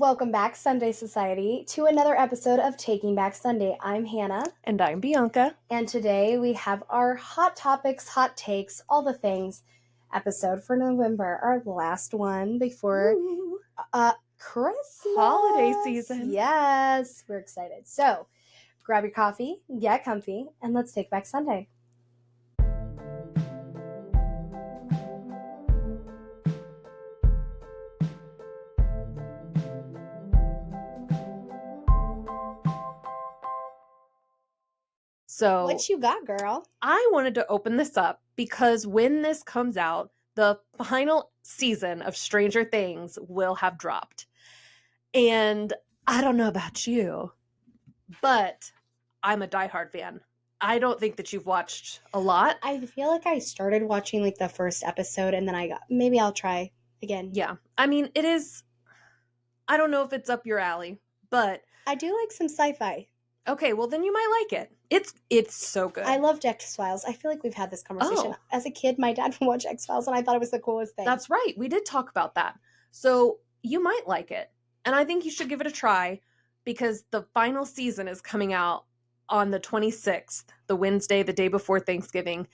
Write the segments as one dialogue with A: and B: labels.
A: Welcome back, Sunday Society, to another episode of Taking Back Sunday. I'm Hannah.
B: And I'm Bianca.
A: And today we have our hot topics, hot takes, all the things episode for November, our last one before Christmas.
B: Holiday season.
A: Yes, we're excited. So grab your coffee, get comfy, and let's take back Sunday.
B: So
A: What you got, girl?
B: I wanted to open this up because when this comes out, the final season of Stranger Things will have dropped. And I don't know about you, but I'm a diehard fan. I don't think that you've watched a lot.
A: I feel like I started watching like the first episode and then maybe I'll try again.
B: Yeah. I mean, it is, I don't know if it's up your alley, but
A: I do like some sci-fi.
B: Okay, well then you might like it. It's so good.
A: I loved X-Files. I feel like we've had this conversation. As a kid, my dad would watch X-Files and I thought it was the coolest thing.
B: That's right. We did talk about that. So you might like it. And I think you should give it a try because the final season is coming out on the 26th, the Wednesday, the day before Thanksgiving.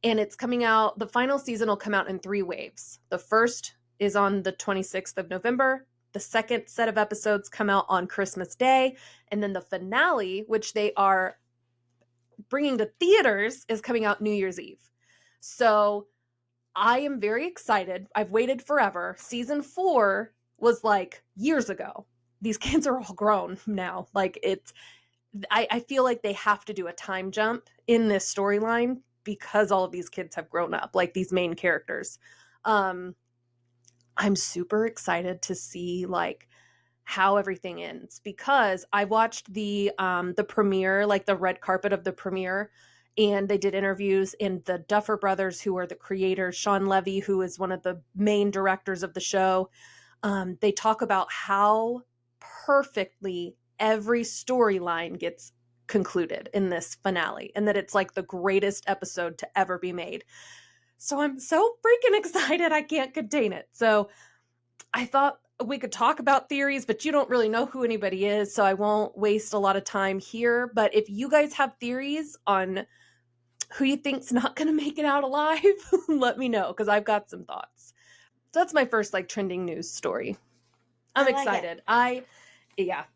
B: And it's coming out, the final season will come out in 3 waves. The first is on the 26th of November. The second set of episodes come out on Christmas Day. And then the finale, which they are bringing to theaters, is coming out New Year's Eve. So I am very excited. I've waited forever. Season 4 was like years ago. These kids are all grown now. Like I feel like they have to do a time jump in this storyline because all of these kids have grown up, like these main characters. I'm super excited to see like how everything ends because I watched the premiere, like the red carpet of the premiere, and they did interviews, and the Duffer Brothers, who are the creators, Sean Levy, who is one of the main directors of the show, they talk about how perfectly every storyline gets concluded in this finale and that it's like the greatest episode to ever be made. So I'm so freaking excited. I can't contain it. So I thought we could talk about theories, but you don't really know who anybody is, so I won't waste a lot of time here. But if you guys have theories on who you think's not going to make it out alive, let me know because I've got some thoughts. So that's my first like trending news story. I'm excited. The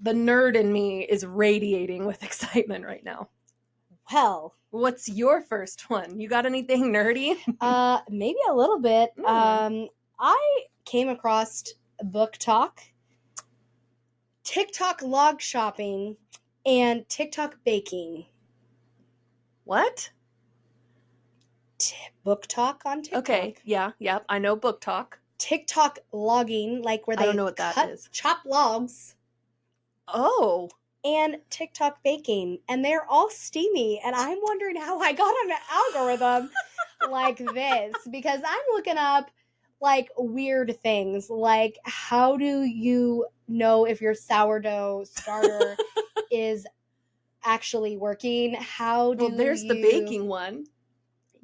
B: nerd in me is radiating with excitement right now.
A: Well,
B: what's your first one? You got anything nerdy?
A: Maybe a little bit. I came across Book Talk, TikTok log shopping, and TikTok baking.
B: What?
A: Book Talk on TikTok.
B: Okay, yeah, I know Book Talk.
A: TikTok logging, like where they
B: I don't know what that is.
A: Chop logs.
B: Oh.
A: And TikTok baking, and they're all steamy, and I'm wondering how I got on an algorithm like this, because I'm looking up like weird things, like how do you know if your sourdough starter is actually working?
B: There's the baking one.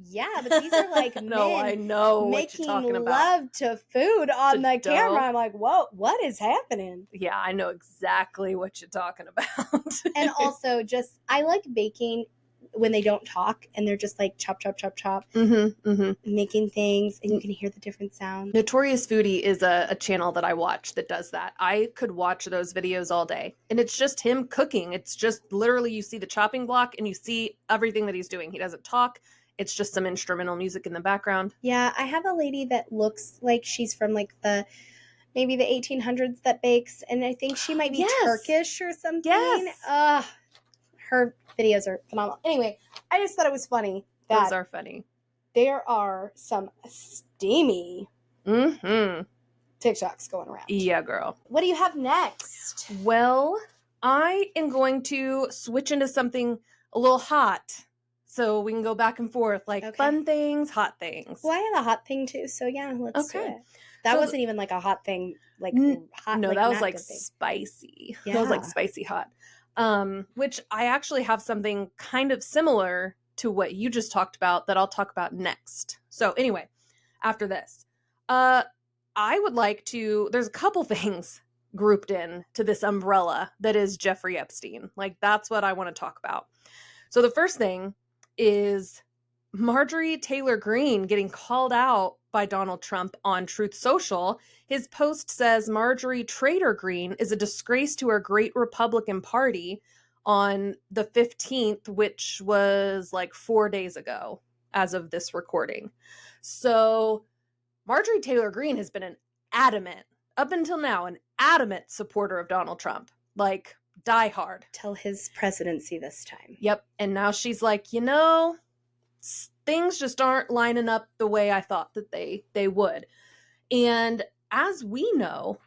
A: Yeah, but these are like
B: no, I know what you're talking about.
A: Making love to food on the camera. I'm like, whoa, what is happening?
B: Yeah, I know exactly what you're talking about.
A: And also, I like baking when they don't talk and they're just like chop, chop, chop, chop, making things, and you can hear the different sounds.
B: Notorious Foodie is a channel that I watch that does that. I could watch those videos all day, and it's just him cooking. It's just literally you see the chopping block and you see everything that he's doing. He doesn't talk. It's just some instrumental music in the background.
A: Yeah, I have a lady that looks like she's from like maybe the 1800s that bakes, and I think she might be Turkish or something.
B: Yes.
A: Her videos are phenomenal. Anyway, I just thought it was funny.
B: Those are funny.
A: There are some steamy TikToks going around.
B: Yeah, girl.
A: What do you have next?
B: Well, I am going to switch into something a little hot. So we can go back and forth, like fun things, hot things.
A: Well, I have a hot thing too, so yeah, let's do it. That wasn't even like a hot thing, like hot.
B: No,
A: like
B: that was like spicy. Yeah. That was like spicy hot. Which I actually have something kind of similar to what you just talked about that I'll talk about next. So anyway, after this, I would like to, there's a couple things grouped in to this umbrella that is Jeffrey Epstein. Like, that's what I want to talk about. So the first thing is Marjorie Taylor Greene getting called out by Donald Trump on Truth Social. His post says Marjorie Trader Greene is a disgrace to our great Republican Party on the 15th, which was like 4 days ago as of this recording. So Marjorie Taylor Greene has been up until now, an adamant supporter of Donald Trump. Like, die hard.
A: Till his presidency this time.
B: Yep. And now she's like, things just aren't lining up the way I thought that they would. And as we know,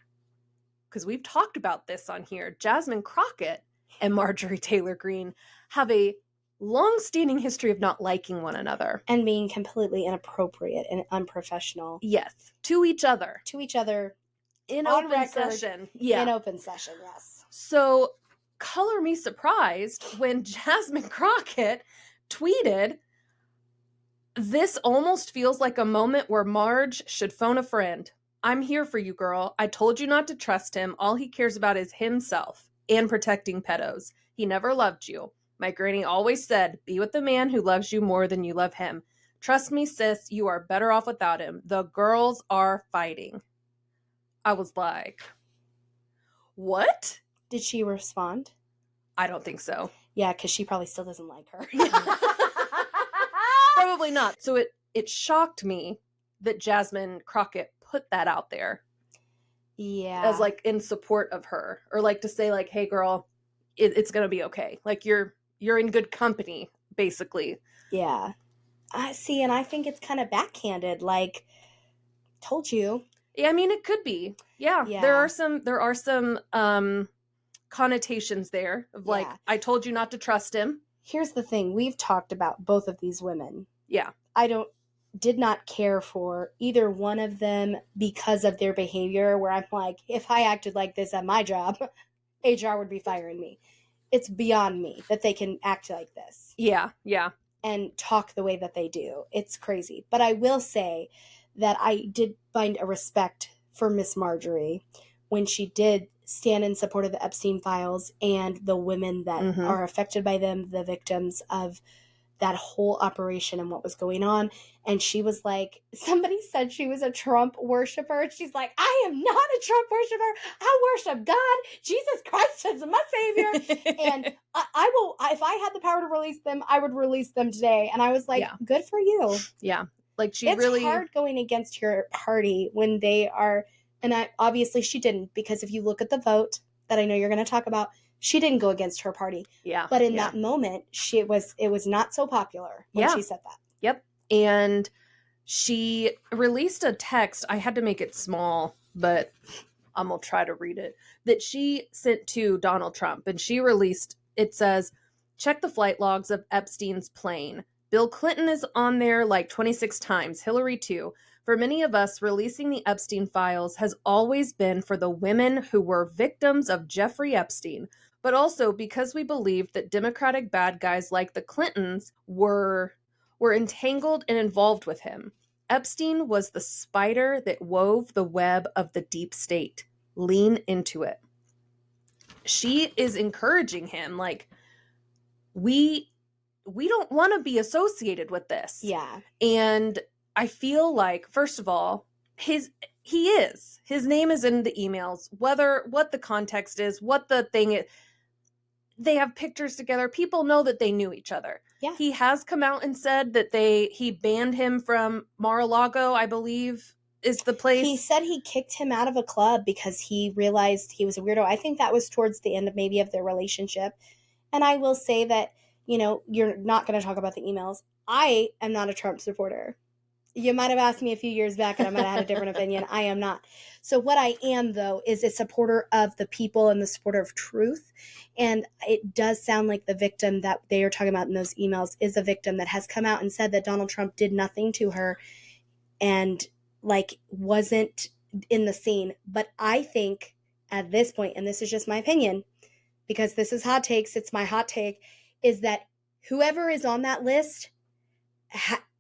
B: because we've talked about this on here, Jasmine Crockett and Marjorie Taylor Greene have a long-standing history of not liking one another.
A: And being completely inappropriate and unprofessional.
B: Yes. To each other.
A: In
B: open
A: record,
B: session. Yeah.
A: In open session, yes.
B: So, color me surprised when Jasmine Crockett tweeted, "This almost feels like a moment where Marge should phone a friend. I'm here for you, girl. I told you not to trust him. All he cares about is himself and protecting pedos. He never loved you. My granny always said, be with the man who loves you more than you love him. Trust me, sis, you are better off without him. The girls are fighting." I was like, what?
A: Did she respond?
B: I don't think so.
A: Yeah, because she probably still doesn't like her.
B: Probably not. So it shocked me that Jasmine Crockett put that out there.
A: Yeah.
B: As like in support of her, or like to say like, hey girl, it's gonna be okay. Like you're in good company, basically.
A: Yeah. I see, and I think it's kind of backhanded. Like, told you.
B: Yeah, I mean it could be. Yeah. There are some connotations there of like, I told you not to trust him.
A: Here's the thing. We've talked about both of these women.
B: Yeah.
A: I did not care for either one of them because of their behavior, where I'm like, if I acted like this at my job, HR would be firing me. It's beyond me that they can act like this.
B: Yeah, yeah.
A: And talk the way that they do. It's crazy. But I will say that I did find a respect for Miss Marjorie when she did stand in support of the Epstein files and the women that are affected by them, the victims of that whole operation and what was going on. And she was like, somebody said she was a Trump worshiper. And she's like, I am not a Trump worshiper. I worship God. Jesus Christ is my savior. And I will, if I had the power to release them, I would release them today. And I was like, good for you.
B: Yeah. Like
A: it's hard going against your party when they are, and obviously she didn't, because if you look at the vote that I know you're going to talk about, she didn't go against her party.
B: Yeah.
A: But in that moment, it was not so popular when she said that.
B: Yep. And she released a text. I had to make it small, but I'm going to try to read it. That she sent to Donald Trump. And she released, it says, check the flight logs of Epstein's plane. Bill Clinton is on there like 26 times. Hillary too. For many of us, releasing the Epstein files has always been for the women who were victims of Jeffrey Epstein, but also because we believed that Democratic bad guys like the Clintons were entangled and involved with him. Epstein was the spider that wove the web of the deep state. Lean into it. She is encouraging him, like, we don't want to be associated with this.
A: Yeah.
B: And I feel like, first of all, his name is in the emails, what the context is, what the thing is. They have pictures together. People know that they knew each other.
A: Yeah.
B: He has come out and said that he banned him from Mar-a-Lago, I believe is the place.
A: He said he kicked him out of a club because he realized he was a weirdo. I think that was towards the end of their relationship. And I will say that, you're not going to talk about the emails. I am not a Trump supporter. You might have asked me a few years back and I might have had a different opinion. I am not. So what I am, though, is a supporter of the people and the supporter of truth. And it does sound like the victim that they are talking about in those emails is a victim that has come out and said that Donald Trump did nothing to her and wasn't in the scene. But I think at this point, and this is just my opinion, because this is hot takes, it's my hot take, is that whoever is on that list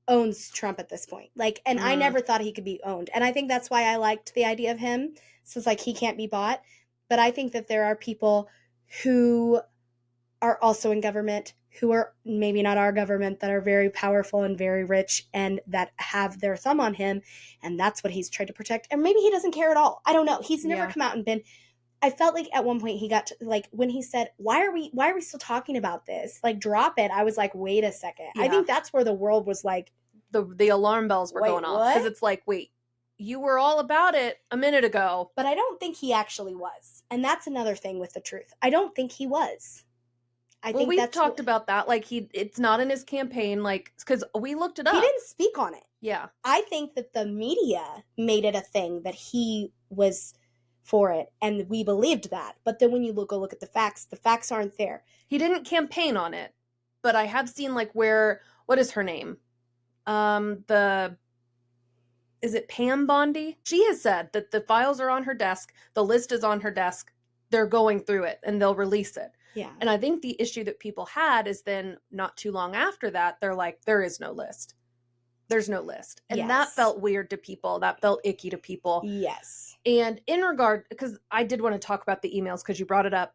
A: owns Trump at this point. And I never thought he could be owned. And I think that's why I liked the idea of him. So it's like he can't be bought. But I think that there are people who are also in government who are maybe not our government that are very powerful and very rich and that have their thumb on him, and that's what he's tried to protect. And maybe he doesn't care at all. I don't know. He's never
B: Yeah.
A: come out and been. I felt like at one point he got to, like, when he said, why are we still talking about this? Like, drop it. I was like, wait a second. I
B: Yeah.
A: think that's where the world was like,
B: The alarm bells were
A: Wait,
B: going off, because
A: what?
B: it's like, wait, you were all about it a minute ago.
A: but I don't think he actually was. And that's another thing with the truth. I don't think he was. I
B: Well,
A: think
B: we've
A: that's
B: talked about that. Like, it's not in his campaign, like, because we looked it up.
A: he didn't speak on it.
B: Yeah.
A: I think that the media made it a thing that he was for it, and we believed that. But then when you look at the facts aren't there.
B: He didn't campaign on it, but I have seen, like, where, what is her name? Is it Pam Bondi? She has said that the files are on her desk, the list is on her desk, they're going through it, and they'll release it.
A: Yeah.
B: And I think the issue that people had is then not too long after that, they're like, there is no list. There's no list. And that
A: Yes.
B: felt weird to people. That felt icky to people.
A: Yes.
B: And in regard, because I did want to talk about the emails because you brought it up,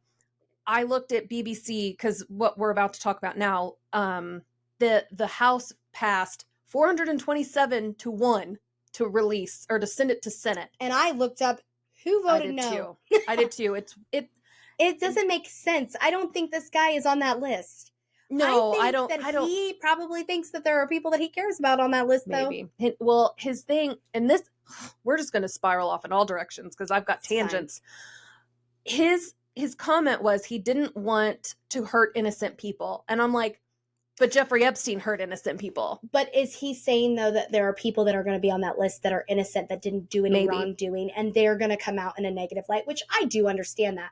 B: I looked at BBC, because what we're about to talk about now, the House passed 427-1 to release, or to send it to Senate.
A: And I looked up who
B: I
A: voted
B: did
A: no.
B: too. I did too.
A: It doesn't make sense. I don't think this guy is on that list.
B: No, I don't.
A: He probably thinks that there are people that he cares about on that list,
B: Maybe. Well, his thing, and this, we're just going to spiral off in all directions because I've got
A: It's
B: tangents. His comment was he didn't want to hurt innocent people. And I'm like, but Jeffrey Epstein hurt innocent people.
A: But is he saying, though, that there are people that are going to be on that list that are innocent, that didn't do any wrongdoing, and they're going to come out in a negative light, which I do understand that.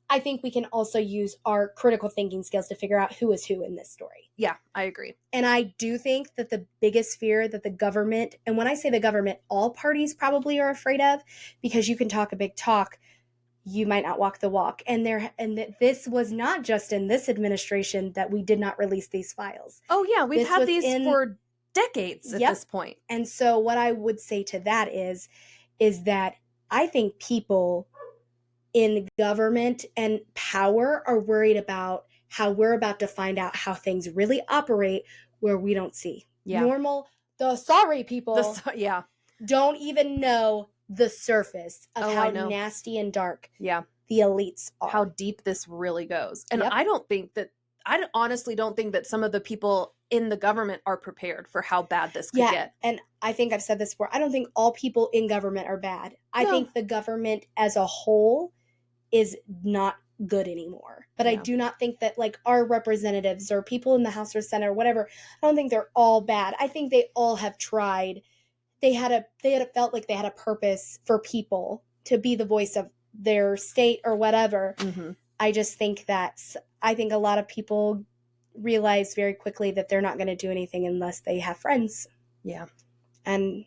A: I think we can also use our critical thinking skills to figure out who is who in this story.
B: Yeah, I agree.
A: And I do think that the biggest fear that the government, and when I say the government, all parties probably are afraid of, because you can talk a big talk, you might not walk the walk. And this was not just in this administration that we did not release these files.
B: Oh yeah, we've had these for decades at this point.
A: And so what I would say to that is that I think people in government and power are worried about how we're about to find out how things really operate where we don't see.
B: Yeah.
A: The sorry people
B: yeah.
A: don't even know the surface of how nasty and dark the elites are.
B: How deep this really goes. And I honestly don't think that some of the people in the government are prepared for how bad this could get.
A: And I think I've said this before. I don't think all people in government are bad. I think the government as a whole is not good anymore. But I do not think that, like, our representatives or people in the House or Senate or whatever, I don't think they're all bad. I think they all have tried. They had felt like they had a purpose for people to be the voice of their state or whatever.
B: Mm-hmm.
A: I just think I think a lot of people realize very quickly that they're not going to do anything unless they have friends.
B: Yeah.
A: And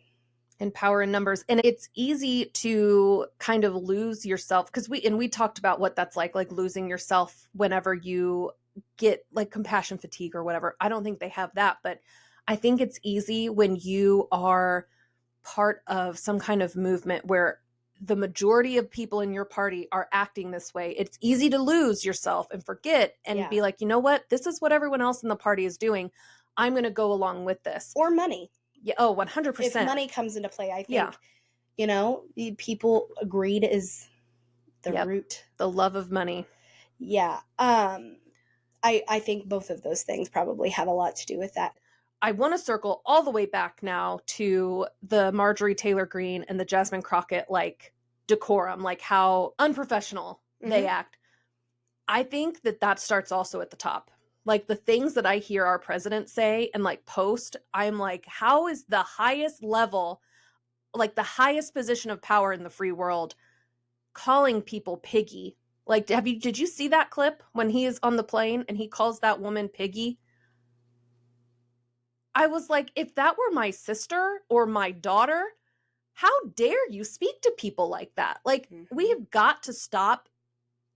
B: power in numbers. And it's easy to kind of lose yourself, because we talked about what that's like losing yourself whenever you get like compassion fatigue or whatever. I don't think they have that, but I think it's easy when you are part of some kind of movement where the majority of people in your party are acting this way. It's easy to lose yourself and forget and be like, you know what? This is what everyone else in the party is doing. I'm going to go along with this.
A: Or money.
B: Yeah. Oh, 100%.
A: If money comes into play, I think, people, greed is the root.
B: The love of money.
A: Yeah. I think both of those things probably have a lot to do with that.
B: I want to circle all the way back now to the Marjorie Taylor Greene and the Jasmine Crockett, like, decorum, like how unprofessional they act. I think that starts also at the top. Like, the things that I hear our president say and like post, I'm like, how is the highest level, like the highest position of power in the free world, calling people piggy? Like, did you see that clip when he is on the plane and he calls that woman piggy? I was like, if that were my sister or my daughter, how dare you speak to people like that? Like, we have got to stop.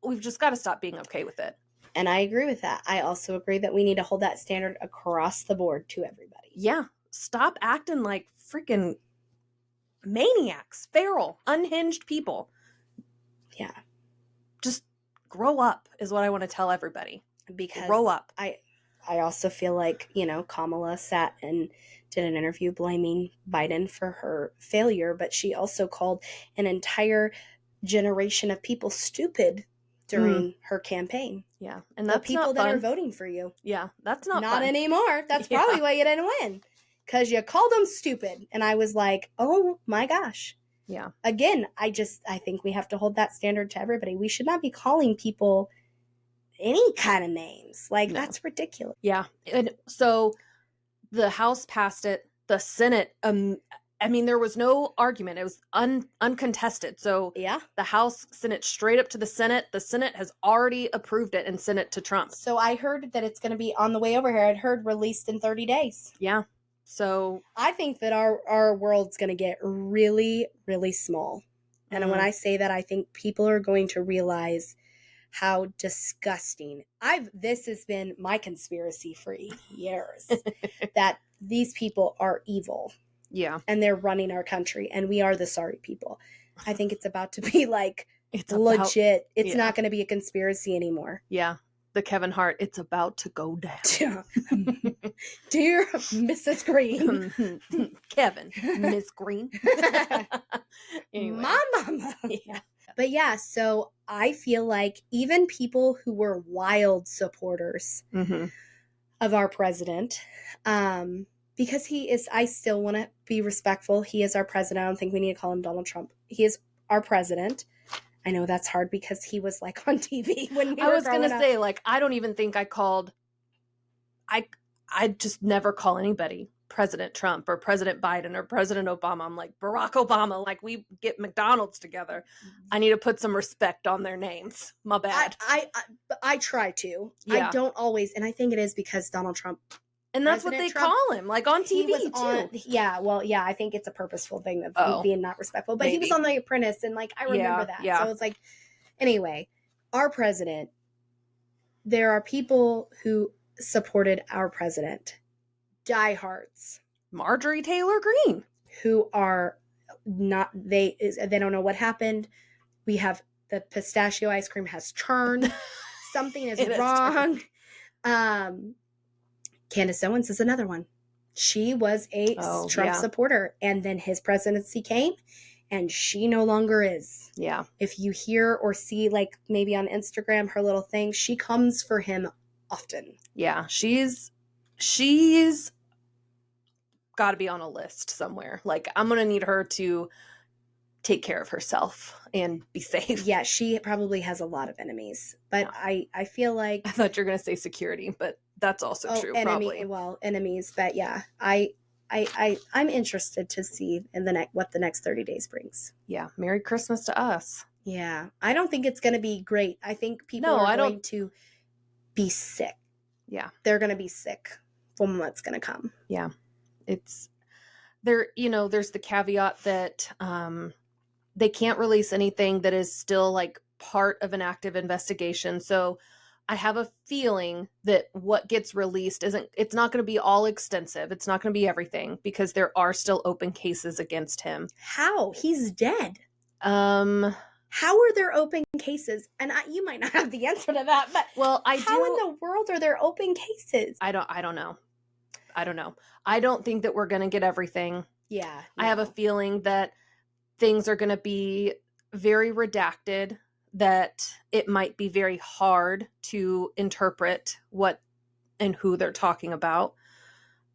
B: We've just got to stop being okay with it.
A: And I agree with that. I also agree that we need to hold that standard across the board to everybody.
B: Yeah. Stop acting like freaking maniacs, feral, unhinged people.
A: Yeah.
B: grow up is what I want to tell everybody.
A: Because
B: Grow up.
A: I also feel like, Kamala sat and did an interview blaming Biden for her failure, but she also called an entire generation of people stupid during her campaign.
B: Yeah. And
A: The
B: that's
A: people
B: not
A: that are
B: fun.
A: voting for you.
B: Yeah, that's not
A: Not
B: fun.
A: anymore. That's
B: Yeah.
A: probably why you didn't win. Because you called them stupid. And I was like, oh my gosh.
B: Yeah.
A: Again, I think we have to hold that standard to everybody. We should not be calling people any kind of names. Like,
B: No.
A: that's ridiculous.
B: Yeah. And so the House passed it. The Senate, I mean, there was no argument. It was uncontested. So
A: Yeah.
B: the House sent it straight up to the Senate. The Senate has already approved it and sent it to Trump.
A: So I heard that it's going to be on the way over here. I'd heard released in 30 days.
B: Yeah. So
A: I think that our world's going to get really, really small. And when I say that, I think people are going to realize how disgusting. This has been my conspiracy for years, that these people are evil.
B: Yeah.
A: And they're running our country, and we are the sorry people. I think it's about to be like
B: it's
A: legit. It's not going to be a conspiracy anymore.
B: Yeah. The Kevin Hart, it's about to go down.
A: Dear Mrs. Green.
B: Kevin, Miss Green.
A: Anyway. My mama. Yeah. But yeah, so I feel like even people who were wild supporters of our president, because I still want to be respectful. He is our president. I don't think we need to call him Donald Trump. He is our president. I know that's hard because he was like on TV when
B: I was going to say, like, I don't even think I just never call anybody President Trump or President Biden or President Obama. I'm like, Barack Obama, like we get McDonald's together. I need to put some respect on their names. My bad.
A: I try to.
B: Yeah.
A: I don't always. And I think it is because Donald Trump.
B: And that's what they call him, like on TV too.
A: Yeah, well, yeah, I think it's a purposeful thing of being not respectful. But maybe. He was on The Apprentice, and like I remember that. Yeah. So it's like, anyway, our president. There are people who supported our president, diehards,
B: Marjorie Taylor Greene,
A: who are not. They don't know what happened. We have the pistachio ice cream has churned. Something is wrong. Candace Owens is another one. She was a Trump supporter, and then his presidency came, and she no longer is.
B: Yeah.
A: If you hear or see, like maybe on Instagram, her little thing, she comes for him often.
B: Yeah, she's got to be on a list somewhere. Like, I'm going to need her to take care of herself and be safe.
A: Yeah, she probably has a lot of enemies, but I feel like...
B: I thought you were going to say security, but that's also true, probably.
A: Well, enemies, but yeah, I'm interested to see what the next 30 days brings.
B: Yeah, Merry Christmas to us.
A: Yeah, I don't think it's going to be great. I think people are going to be sick.
B: Yeah.
A: They're going to be sick from what's going to come.
B: Yeah. It's there, there's the caveat that they can't release anything that is still like part of an active investigation. So I have a feeling that what gets released it's not going to be all extensive. It's not going to be everything because there are still open cases against him.
A: How? He's dead. How are there open cases? And you might not have the answer to that, but how in the world are there open cases?
B: I don't know. I don't think that we're going to get everything.
A: Yeah.
B: No. I have a feeling that things are going to be very redacted, that it might be very hard to interpret what and who they're talking about.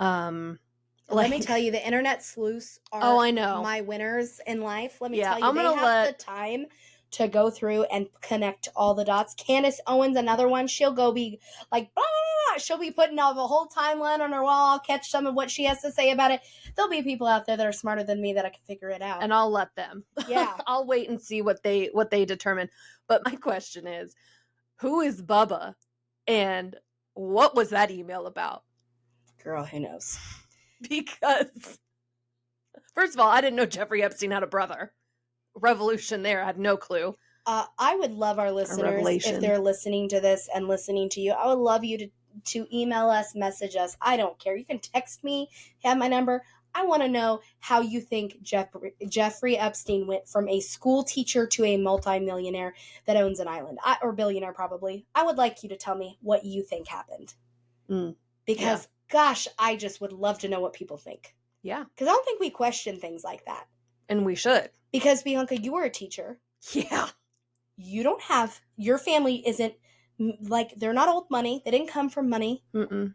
A: Let me tell you, the internet sleuths are I know. My winners in life. Let me tell you, they have the time to go through and connect all the dots. Candace Owens, another one, she'll go be like, blah, blah, blah. She'll be putting all the whole timeline on her wall. I'll catch some of what she has to say about it. There'll be people out there that are smarter than me that I can figure it out.
B: And I'll let them.
A: Yeah.
B: I'll wait and see what they determine. But my question is, who is Bubba? And what was that email about?
A: Girl, who knows?
B: Because, first of all, I didn't know Jeffrey Epstein had a brother. Revolution there. I had no clue.
A: I would love our listeners, if they're listening to this and listening to you, I would love you to email us, message us. I don't care. You can text me, have my number. I want to know how you think Jeffrey Epstein went from a school teacher to a multimillionaire that owns an island, or billionaire probably. I would like you to tell me what you think happened. Because, gosh, I just would love to know what people think.
B: Yeah.
A: Because I don't think we question things like that.
B: And we should.
A: Because, Bianca, you were a teacher.
B: Yeah.
A: You don't have, your family isn't, like, they're not old money. They didn't come from money.
B: Mm-mm.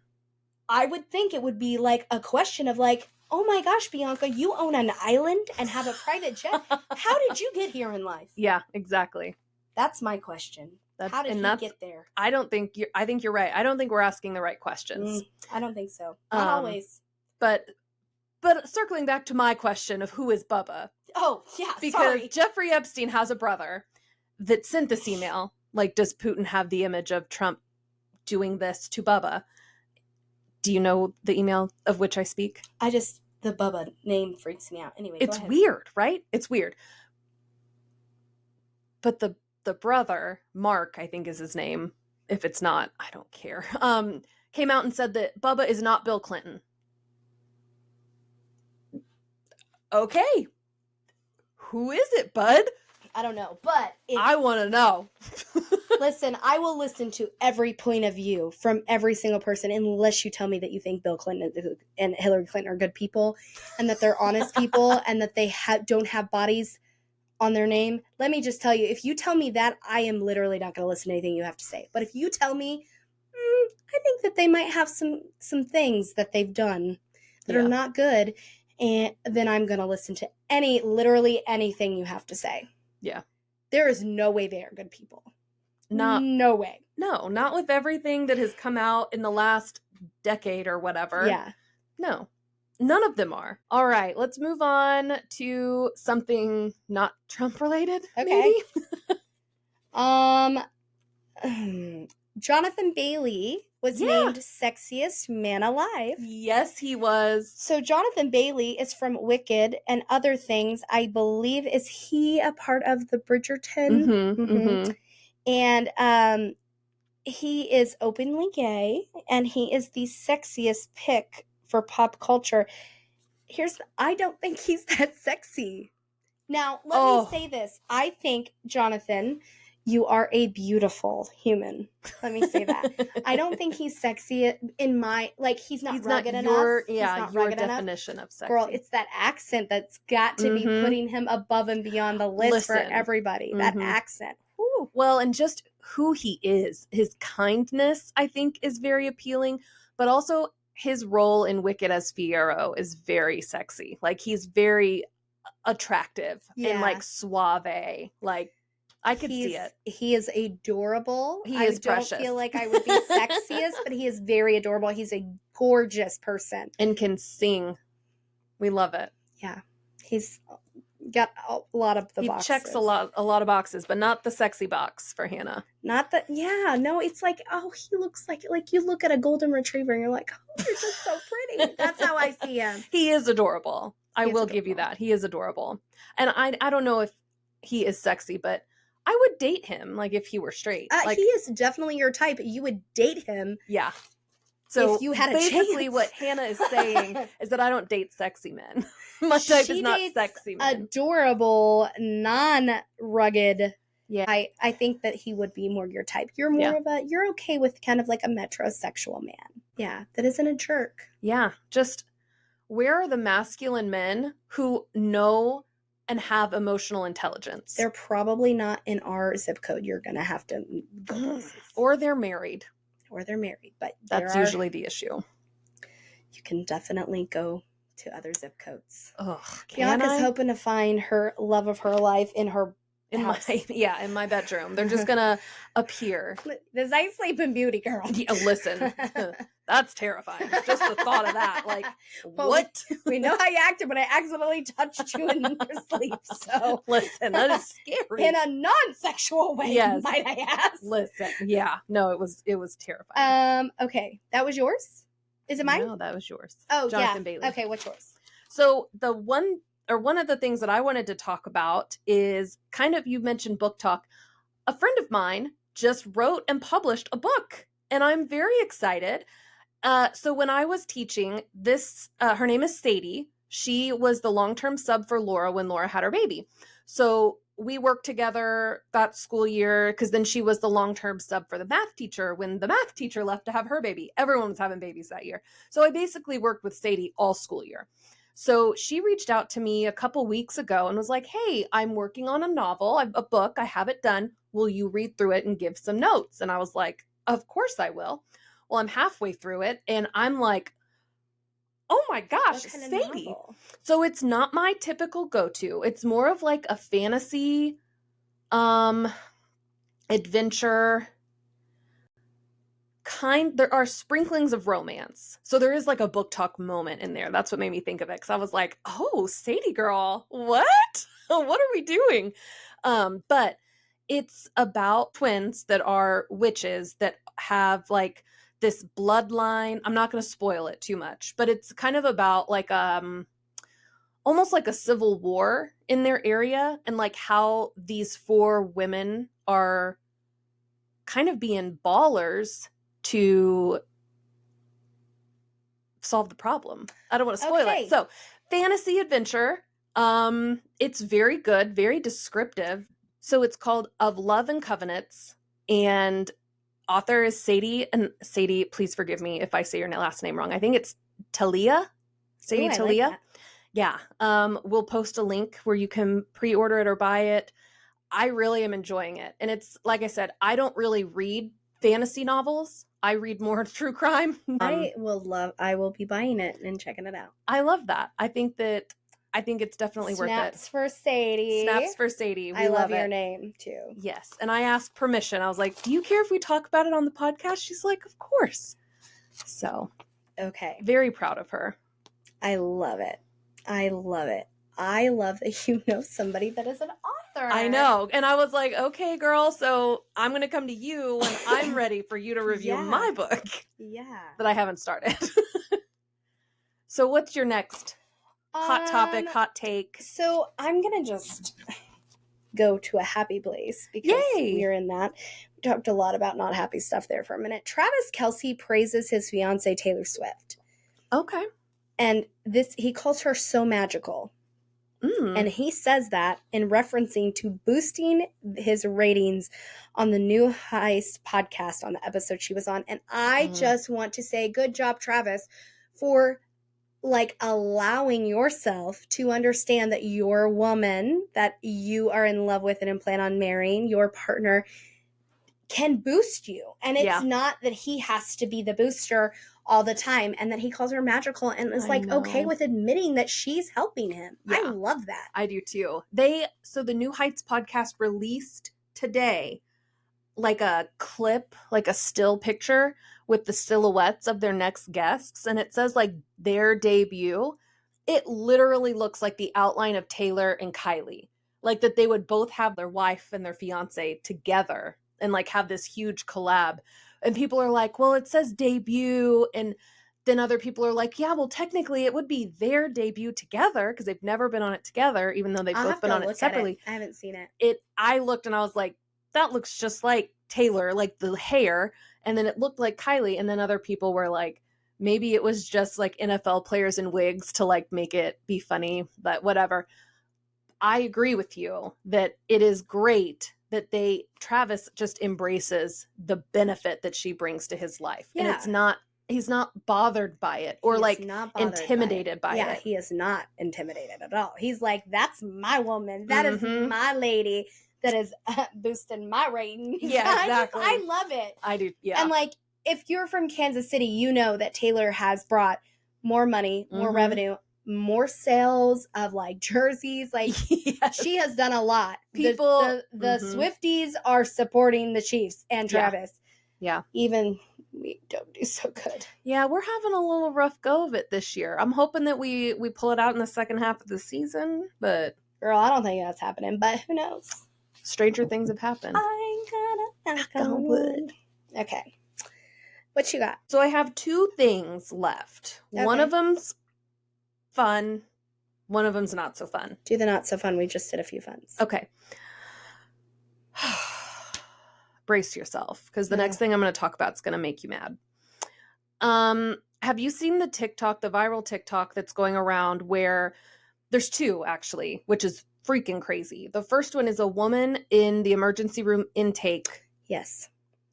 A: I would think it would be like a question of like, oh my gosh, Bianca, you own an island and have a private jet. How did you get here in life?
B: Yeah, exactly.
A: That's my question. How did he get there?
B: I think you're right. I don't think we're asking the right questions.
A: I don't think so. Not always.
B: But circling back to my question of who is Bubba.
A: Oh, yeah,
B: because Jeffrey Epstein has a brother that sent this email. Like, does Putin have the image of Trump doing this to Bubba? Do you know the email of which I speak?
A: The Bubba name freaks me out. Anyway,
B: it's weird, right? It's weird. But the brother, Mark, I think is his name. If it's not, I don't care. Came out and said that Bubba is not Bill Clinton. Okay. Who is it, bud?
A: I don't know, but
B: I want to know.
A: Listen, I will listen to every point of view from every single person unless you tell me that you think Bill Clinton and Hillary Clinton are good people and that they're honest people and that they don't have bodies on their name. Let me just tell you, if you tell me that, I am literally not going to listen to anything you have to say. But if you tell me, I think that they might have some things that they've done that are not good, and then I'm going to listen to literally anything you have to say.
B: Yeah.
A: There is no way they are good people. No way.
B: No, not with everything that has come out in the last decade or whatever.
A: Yeah.
B: No. None of them are. All right, let's move on to something not Trump related.
A: Okay. Jonathan Bailey was named sexiest man alive.
B: Yes, he was.
A: So Jonathan Bailey is from Wicked and other things. I believe, is he a part of the Bridgerton?
B: Mm-hmm, mm-hmm.
A: And he is openly gay, and he is the sexiest pick for pop culture. I don't think he's that sexy. Now, let me say this. I think, Jonathan, you are a beautiful human. Let me say that. I don't think he's sexy in my, like, he's not rugged enough.
B: Yeah,
A: he's not
B: your
A: rugged
B: definition
A: enough.
B: Of sexy.
A: Girl, it's that accent that's got to be putting him above and beyond the list for everybody. That accent. Whew.
B: Well, and just who he is, his kindness, I think, is very appealing, but also his role in Wicked as Fiyero is very sexy. Like, he's very attractive and like suave. Like, I could see it.
A: He is adorable.
B: He is precious.
A: I don't feel like I would be sexiest, but he is very adorable. He's a gorgeous person.
B: And can sing. We love it.
A: Yeah. He's got a lot of the boxes.
B: He checks a lot of boxes, but not the sexy box for Hannah.
A: No, it's like, oh, he looks like you look at a golden retriever and you're like, oh, you're just so pretty. That's how I see him.
B: He is adorable. I will give you that. He is adorable. And I don't know if he is sexy, but I would date him, like, if he were straight.
A: He is definitely your type. You would date him.
B: Yeah. So
A: if you had
B: basically what Hannah is saying is that I don't date sexy men. My type is not sexy men.
A: Adorable, non-rugged.
B: Yeah.
A: I think that he would be more your type. You're more of you're okay with kind of like a metrosexual man. Yeah, that isn't a jerk.
B: Yeah, just where are the masculine men who know and have emotional intelligence?
A: They're probably not in our zip code. You're going to have to go
B: or they're married.
A: But
B: that's usually the issue.
A: You can definitely go to other zip codes.
B: Ugh,
A: Bianca's hoping to find her love of her life in her house.
B: In my bedroom. They're just gonna appear.
A: This nice sleeping beauty, girl.
B: Yeah, listen, that's terrifying. Just the thought of that, like, what?
A: We know how you acted when I accidentally touched you in your sleep. So
B: listen, that is scary
A: in a non-sexual way. Yes, might I ask?
B: Listen, yeah, no, it was terrifying.
A: Okay, that was yours. Is it mine?
B: No, that was yours.
A: Oh,
B: Jonathan Bailey.
A: Okay, what's yours?
B: So one of the things that I wanted to talk about is kind of, you mentioned book talk. A friend of mine just wrote and published a book, and I'm very excited. So when I was teaching this, her name is Sadie. She was the long-term sub for Laura when Laura had her baby. So we worked together that school year because then she was the long-term sub for the math teacher when the math teacher left to have her baby. Everyone was having babies that year. So I basically worked with Sadie all school year. So she reached out to me a couple weeks ago and was like, hey, I'm working on a novel, a book. I have it done. Will you read through it and give some notes? And I was like, of course I will. Well, I'm halfway through it and I'm like, oh my gosh,
A: What kind of
B: Sadie.
A: novel?
B: So it's not my typical go-to. It's more of like a fantasy adventure kind. There are sprinklings of romance. So there is like a book talk moment in there. That's what made me think of it cuz I was like, "Oh, Sadie girl. What? What are we doing?" But it's about twins that are witches that have like this bloodline. I'm not going to spoil it too much, but it's kind of about like almost like a civil war in their area and like how these four women are kind of being ballers to solve the problem. I don't want to spoil
A: Okay.
B: it. So, fantasy adventure. It's very good, very descriptive. So it's called Of Love and Covenants, and author is Sadie. And Sadie, please forgive me if I say your last name wrong. I think it's Talia. Sadie
A: Ooh, I like
B: Talia.
A: that.
B: Yeah. We'll post a link where you can pre-order it or buy it. I really am enjoying it. And it's like I said, I don't really read fantasy novels. I read more true crime.
A: I will be buying it and checking it out.
B: I love that. I think it's definitely worth it.
A: Snaps for Sadie.
B: Snaps for Sadie. We
A: I love
B: it.
A: your name too.
B: Yes. And I asked permission. I was like, do you care if we talk about it on the podcast? She's like, of course. So,
A: Okay.
B: very proud of her.
A: I love it. I love it. I love that you know somebody that is an author.
B: I know. And I was like, okay, girl, so I'm going to come to you when I'm ready for you to review my book.
A: Yeah.
B: That I haven't started. So what's your next hot topic, hot take?
A: So I'm going to just go to a happy place because we're in that. We talked a lot about not happy stuff there for a minute. Travis Kelce praises his fiance Taylor Swift.
B: Okay.
A: And he calls her so magical.
B: Mm.
A: And he says that in referencing to boosting his ratings on the New Heist podcast on the episode she was on. And I just want to say good job, Travis, for like allowing yourself to understand that your woman that you are in love with and plan on marrying, your partner, can boost you. And it's not that he has to be the booster all the time, and that he calls her magical and is okay with admitting that she's helping him. Yeah. I love that.
B: I do too. So the New Heights podcast released today like a clip, like a still picture with the silhouettes of their next guests, and it says like their debut. It literally looks like the outline of Taylor and Kylie. Like that they would both have their wife and their fiance together and like have this huge collab. And people are like, well, it says debut. And then other people are like, yeah, well, technically it would be their debut together because they've never been on it together, even though they've both been on it separately.
A: I haven't seen it.
B: I looked and I was like, that looks just like Taylor, like the hair. And then it looked like Kylie. And then other people were like, maybe it was just like NFL players in wigs to like make it be funny, but whatever. I agree with you that it is great that Travis just embraces the benefit that she brings to his life. Yeah. And he's not bothered by it or intimidated by it.
A: Yeah, he is not intimidated at all. He's like, that's my woman. That is my lady that is boosting my rating.
B: Yeah, exactly.
A: I love it.
B: I do, yeah.
A: And like, if you're from Kansas City, you know that Taylor has brought more money, more revenue, more sales of like jerseys. Like she has done a lot.
B: People,
A: the Swifties are supporting the Chiefs and Travis.
B: Yeah.
A: Even we don't do so good.
B: Yeah, we're having a little rough go of it this year. I'm hoping that we pull it out in the second half of the season, but
A: girl, I don't think that's happening, but who knows?
B: Stranger things have happened.
A: I gotta knock on wood. Okay. What you got?
B: So I have two things left. Okay. One of them's fun. One of them's not so fun.
A: Do the not so fun. We just did a few funs.
B: Okay. Brace yourself, because the next thing I'm going to talk about is going to make you mad. Have you seen the TikTok, the viral TikTok that's going around where there's two actually, which is freaking crazy. The first one is a woman in the emergency room intake,
A: Yes.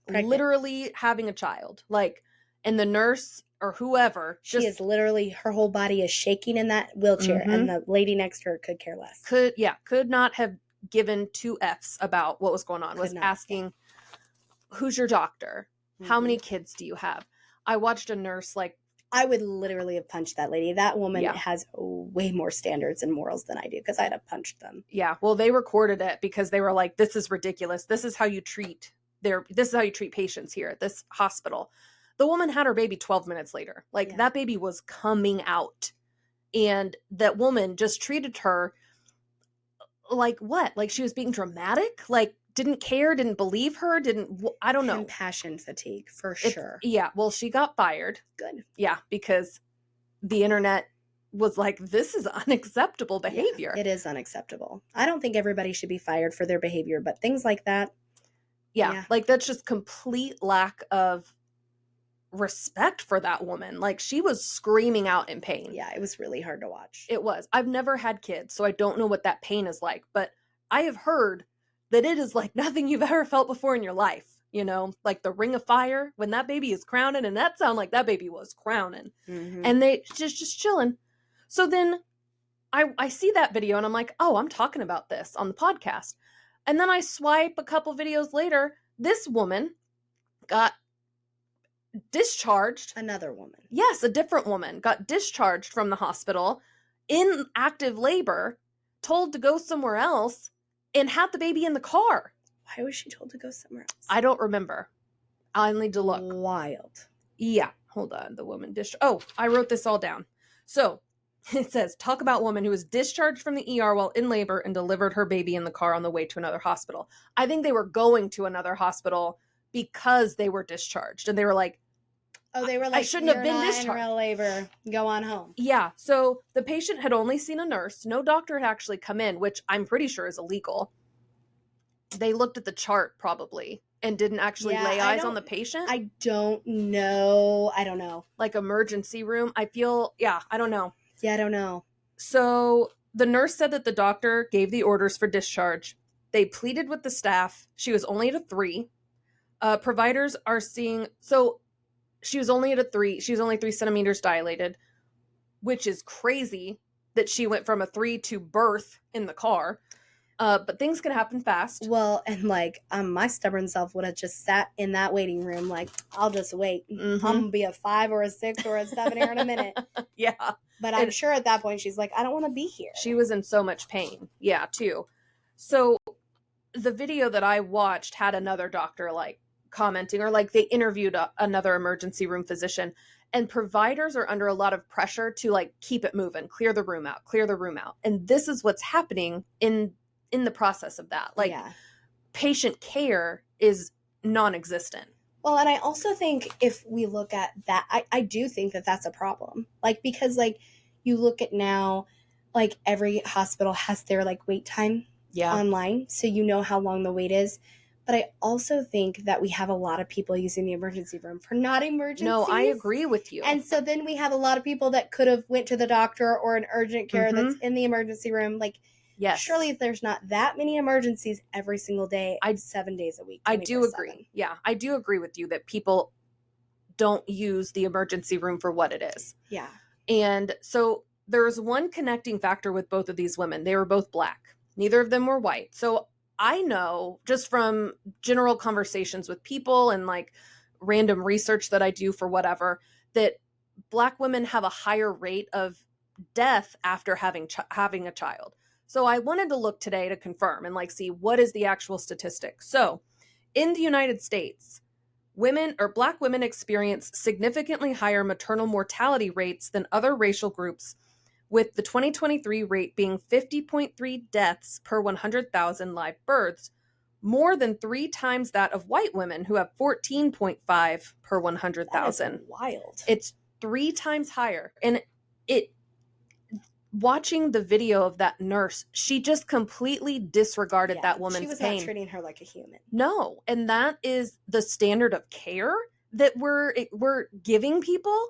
A: Pregnant.
B: literally having a child. Like, and the nurse or whoever
A: She is literally, her whole body is shaking in that wheelchair, and the lady next to her could care less.
B: Could not have given two F's about what was going on. Was asking, who's your doctor? How many kids do you have? I watched a nurse like,
A: I would literally have punched that lady. That woman has way more standards and morals than I do, because I'd have punched them.
B: Yeah, well, they recorded it because they were like, this is ridiculous. This is how you treat patients here at this hospital. The woman had her baby 12 minutes later. Like, that baby was coming out. And that woman just treated her like what? Like she was being dramatic? Like, didn't care, didn't believe her, I don't know.
A: Compassion fatigue, for sure.
B: Yeah, well, she got fired.
A: Good.
B: Yeah, because the internet was like, this is unacceptable behavior.
A: Yeah, it is unacceptable. I don't think everybody should be fired for their behavior, but things like that.
B: Yeah, like that's just complete lack of respect for that woman. Like, she was screaming out in pain.
A: Yeah, it was really hard to watch.
B: It was. I've never had kids, so I don't know what that pain is like, but I have heard that it is like nothing you've ever felt before in your life. You know, like the ring of fire when that baby is crowning, and that sounded like that baby was crowning. And they just chilling. So then I see that video and I'm like, oh, I'm talking about this on the podcast. And then I swipe a couple videos later, this woman got discharged.
A: Another woman.
B: Yes, a different woman got discharged from the hospital in active labor, told to go somewhere else, and had the baby in the car.
A: Why was she told to go somewhere else?
B: I don't remember. I'll need to look.
A: Wild.
B: Yeah, hold on. The woman oh, I wrote this all down. So it says, talk about woman who was discharged from the ER while in labor and delivered her baby in the car on the way to another hospital. I think they were going to another hospital because they were discharged, and they were like,
A: oh, they were like,
B: I shouldn't have been discharged.
A: In real labor. Go on home.
B: Yeah. So the patient had only seen a nurse. No doctor had actually come in, which I'm pretty sure is illegal. They looked at the chart probably and didn't actually lay eyes on the patient.
A: I don't know. I don't know.
B: Like emergency room. I don't know.
A: Yeah, I don't know.
B: So the nurse said that the doctor gave the orders for discharge. They pleaded with the staff. She was only at a 3. Providers are seeing, so she was only at a 3. She was only 3 centimeters dilated, which is crazy that she went from a 3 to birth in the car. But things can happen fast.
A: Well, and like, my stubborn self would have just sat in that waiting room like, I'll just wait. I'm going to be a 5 or a 6 or a 7 here in a minute.
B: Yeah.
A: But I'm sure at that point she's like, I don't want to be here.
B: She was in so much pain. Yeah, too. So the video that I watched had another doctor like commenting, or like they interviewed another emergency room physician, and providers are under a lot of pressure to like keep it moving, clear the room out. And this is what's happening in the process of that. Like, patient care is non-existent.
A: Well, and I also think if we look at that, I do think that that's a problem. Like, because like you look at now, like every hospital has their like wait time online. So you know how long the wait is. But I also think that we have a lot of people using the emergency room for not emergencies.
B: No, I agree with you.
A: And so then we have a lot of people that could have went to the doctor or an urgent care that's in the emergency room. Like,
B: yes.
A: Surely there's not that many emergencies every single day, 7 days a week.
B: I do agree. Yeah, I do agree with you that people don't use the emergency room for what it is.
A: Yeah.
B: And so there was one connecting factor with both of these women. They were both Black. Neither of them were white. So I know just from general conversations with people and like random research that I do for whatever, that Black women have a higher rate of death after having a child. So I wanted to look today to confirm and like see what is the actual statistic. So in the United States, Black women experience significantly higher maternal mortality rates than other racial groups, with the 2023 rate being 50.3 deaths per 100,000 live births, more than 3 times that of white women who have 14.5 per 100,000.
A: That is wild.
B: It's 3 times higher. And watching the video of that nurse, she just completely disregarded that woman's pain.
A: She was not treating her like a human.
B: No, and that is the standard of care that we're giving people.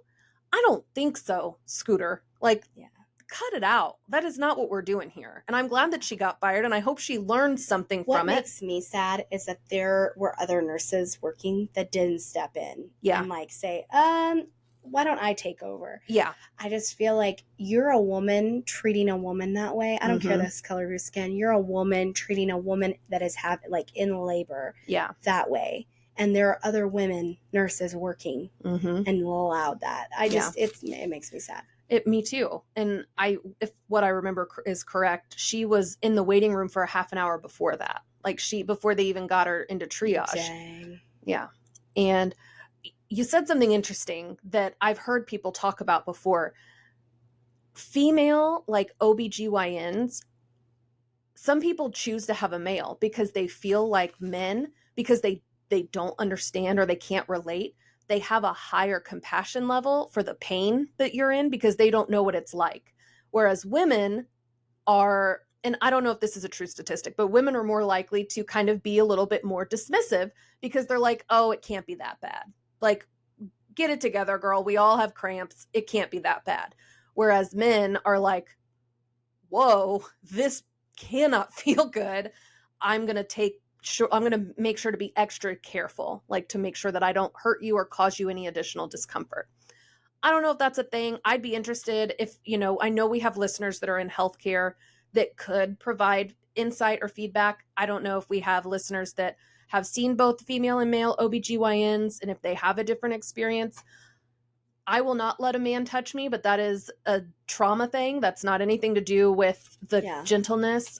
B: I don't think so, Scooter. Like,
A: Yeah.
B: cut it out. That is not what we're doing here. And I'm glad that she got fired, and I hope she learned something
A: What
B: from it.
A: makes me sad is that there were other nurses working that didn't step in
B: Yeah.
A: and like say, why don't I take over?
B: Yeah.
A: I just feel like you're a woman treating a woman that way. I don't care
B: Mhm.
A: the color of your skin. You're a woman treating a woman that is like in labor
B: Yeah.
A: that way. And there are other women nurses working
B: Mhm.
A: and allowed that.
B: Yeah.
A: It makes me sad.
B: Me too. And if what I remember is correct, she was in the waiting room for a half an hour before that. Like before they even got her into triage.
A: Dang.
B: Yeah. And you said something interesting that I've heard people talk about before. Female, like OBGYNs, some people choose to have a male because they feel like men, because they don't understand or they can't relate. They have a higher compassion level for the pain that you're in because they don't know what it's like. Whereas women are, and I don't know if this is a true statistic, but women are more likely to kind of be a little bit more dismissive because they're like, oh, it can't be that bad. Like, get it together, girl. We all have cramps. It can't be that bad. Whereas men are like, whoa, this cannot feel good. I'm going to make sure to be extra careful, like to make sure that I don't hurt you or cause you any additional discomfort. I don't know if that's a thing. I'd be interested if, I know we have listeners that are in healthcare that could provide insight or feedback. I don't know if we have listeners that have seen both female and male OBGYNs and if they have a different experience. I will not let a man touch me, but that is a trauma thing. That's not anything to do with the gentleness.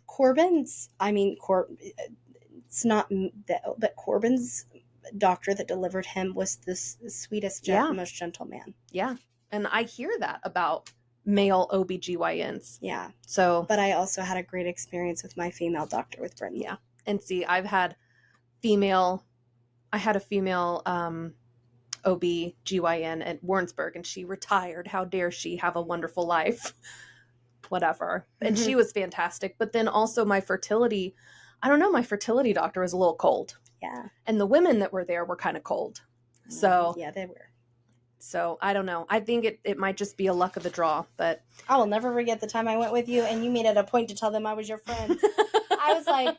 A: Corbin's, it's not that, but Corbin's doctor that delivered him was the sweetest, most gentle man.
B: Yeah. And I hear that about male OBGYNs.
A: Yeah.
B: So,
A: but I also had a great experience with my female doctor with Brindley.
B: Yeah. And see, I had a female OB-GYN at Warrensburg, and she retired. How dare she have a wonderful life? Whatever. And she was fantastic. But then also my fertility doctor was a little cold.
A: Yeah.
B: And the women that were there were kind of cold. So
A: yeah, they were.
B: So I don't know. I think it might just be a luck of the draw, but
A: I will never forget the time I went with you and you made it a point to tell them I was your friend. I was like,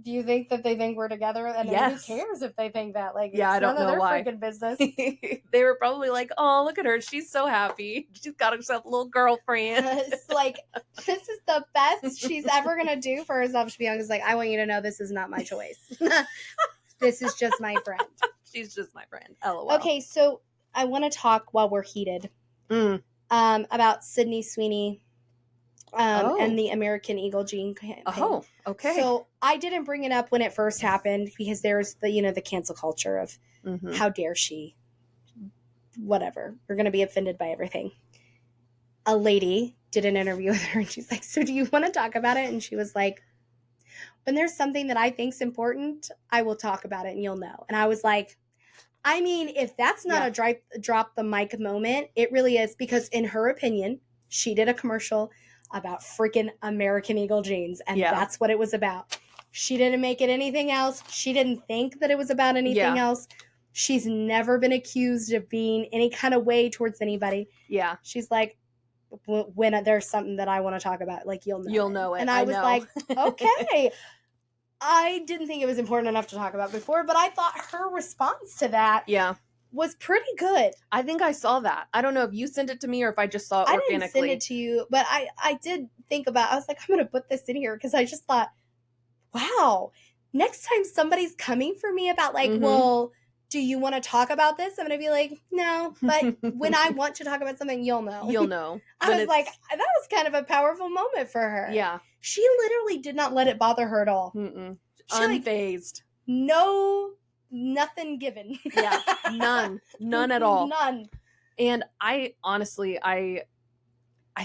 A: do you think that they think we're together? And
B: yes.
A: Who cares if they think that? Like,
B: yeah,
A: it's
B: I don't
A: none
B: know
A: of their
B: why.
A: freaking business.
B: They were probably like, oh, look at her. She's so happy. She's got herself a little girlfriend.
A: It's like, this is the best she's ever going to do for herself. Bianca's like, I want you to know this is not my choice. This is just my friend.
B: She's just my friend. LOL.
A: Okay, so I want to talk while we're heated about Sydney Sweeney and the American Eagle gene campaign.
B: Oh, okay.
A: So I didn't bring it up when it first happened because there's the cancel culture of how dare she, whatever. We're going to be offended by everything. A lady did an interview with her and she's like, so do you want to talk about it? And she was like, when there's something that I think's important, I will talk about it and you'll know. And I was like, I mean, if that's not a drop the mic moment, it really is, because in her opinion, she did a commercial about freaking American Eagle jeans, and that's what it was about. She didn't make it anything else. She didn't think that it was about anything else. She's never been accused of being any kind of way towards anybody.
B: Yeah.
A: She's like, when there's something that I want to talk about, like, you'll know it. And I was like, okay. I didn't think it was important enough to talk about before, but I thought her response to that was pretty good.
B: I think I saw that. I don't know if you sent it to me or if I just saw it organically.
A: I didn't send it to you, but I did think about, I was like, I'm going to put this in here because I just thought, wow, next time somebody's coming for me about like, well, do you want to talk about this? I'm going to be like, no, but when I want to talk about something, you'll know.
B: You'll know.
A: I was like, that was kind of a powerful moment for her.
B: Yeah.
A: She literally did not let it bother her at all.
B: Unfazed.
A: No, nothing given.
B: Yeah, none at all.
A: None.
B: And I honestly, I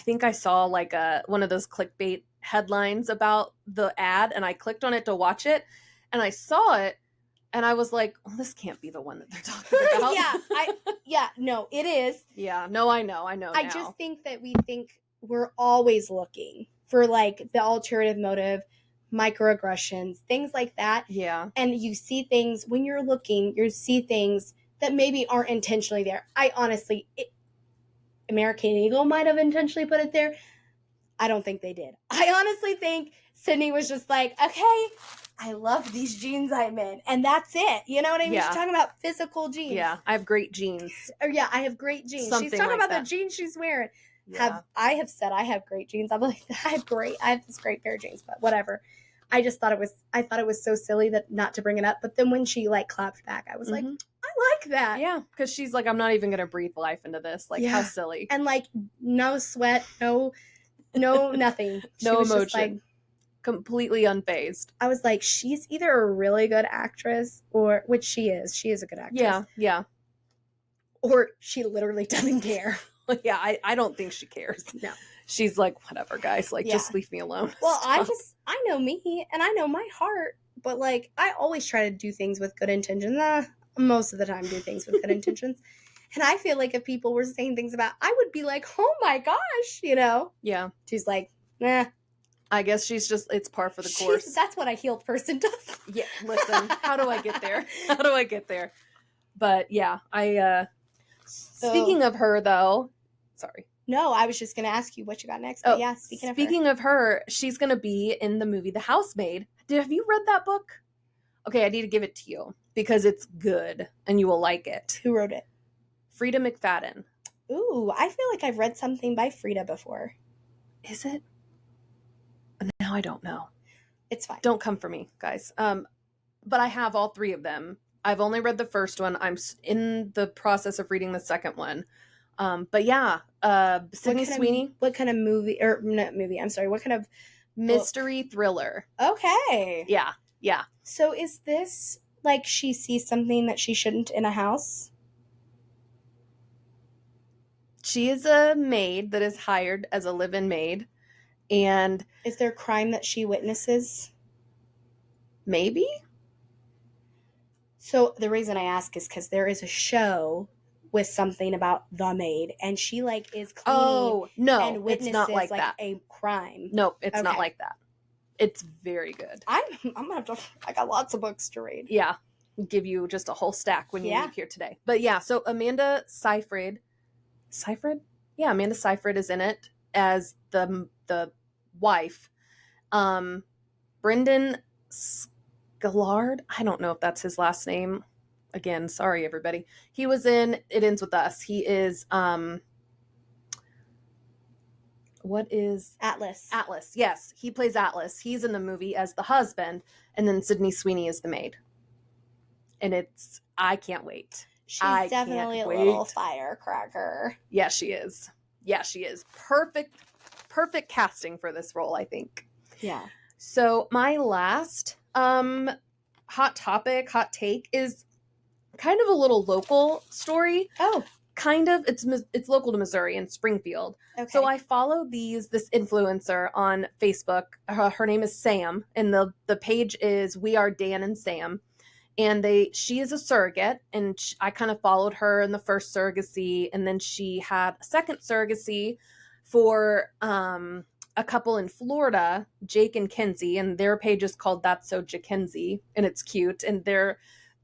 B: think I saw like one of those clickbait headlines about the ad, and I clicked on it to watch it, and I saw it, and I was like, well, this can't be the one that they're talking about.
A: No, it is.
B: Yeah, no, I know.
A: I just think that we're always looking for like the alternative motive, microaggressions, things like that.
B: Yeah.
A: And you see things when you're looking, you see things that maybe aren't intentionally there. I honestly, American Eagle might have intentionally put it there. I don't think they did. I honestly think Sydney was just like, okay, I love these jeans I'm in, and that's it. You know what I mean?
B: Yeah.
A: She's talking about physical jeans.
B: Yeah, I have great jeans.
A: Or yeah, I have great jeans. She's
B: Something
A: talking
B: like
A: about
B: that.
A: the jeans she's wearing.
B: Yeah.
A: I have said I have great jeans. I'm like, I have this great pair of jeans, but whatever. I just thought it was so silly that not to bring it up. But then when she like clapped back, I was like,
B: Mhm.
A: I like that.
B: Yeah, because she's like, I'm not even gonna breathe life into this. Like, how
A: Yeah.
B: silly.
A: And like no sweat, no nothing. She
B: No
A: was just
B: emotion.
A: like,
B: Completely unfazed.
A: I was like, she's either a really good actress, or which she is. She is a good actress.
B: Yeah, yeah.
A: Or she literally doesn't care.
B: Yeah, I don't think she cares.
A: No.
B: She's like, whatever, guys. Like,
A: Yeah.
B: just leave me alone.
A: Well,
B: Stop.
A: I know me and I know my heart, but like I always try to do things with good intentions. Most of the time do things with good intentions. And I feel like if people were saying things about, I would be like, oh my gosh, you know?
B: Yeah.
A: She's like, nah.
B: I guess she's just, it's par for the course.
A: That's what a healed person does.
B: Yeah, listen, how do I get there? How do I get there? But yeah, speaking of her though, sorry.
A: No, I was just going to ask you what you got next. But yeah,
B: speaking of her, she's going to be in the movie The Housemaid. Have you read that book? Okay, I need to give it to you because it's good and you will like it.
A: Who wrote it?
B: Frida McFadden.
A: Ooh, I feel like I've read something by Frida before.
B: Is it? Now I don't know.
A: It's fine.
B: Don't come for me, guys. But I have all three of them. I've only read the first one. I'm in the process of reading the second one. But yeah, Sydney Sweeney.
A: What kind of movie, or not movie, I'm sorry, what kind of
B: mystery thriller?
A: Okay.
B: Yeah, yeah.
A: So is this like she sees something that she shouldn't in a house?
B: She is a maid that is hired as a live-in maid. And
A: is there a crime that she witnesses?
B: Maybe.
A: So the reason I ask is because there is a show with something about the maid, and she like is cleaning.
B: Oh no,
A: and witnesses
B: it's not like that.
A: A crime.
B: Nope, it's not like that. It's very good.
A: I'm gonna have to. I got lots of books to read.
B: Yeah, give you just a whole stack when you leave here today. But yeah, so Amanda Seyfried. Yeah, Amanda Seyfried is in it as the wife. Brendan Skillard, I don't know if that's his last name. Again, sorry everybody. He was in It Ends With Us. He is what is
A: Atlas?
B: Atlas. Yes, he plays Atlas. He's in the movie as the husband, and then Sydney Sweeney is the maid. And I can't wait.
A: She's definitely a little firecracker.
B: Yeah, she is. Yeah, she is. Perfect casting for this role, I think.
A: Yeah.
B: So my last hot take is kind of a little local story.
A: Oh.
B: Kind of. It's local to Missouri in Springfield. Okay. So I follow this influencer on Facebook. Her name is Sam, and the page is We Are Dan and Sam. And she is a surrogate, and I kind of followed her in the first surrogacy, and then she had a second surrogacy for a couple in Florida, Jake and Kenzie, and their page is called That's So Jackenzie, and it's cute, and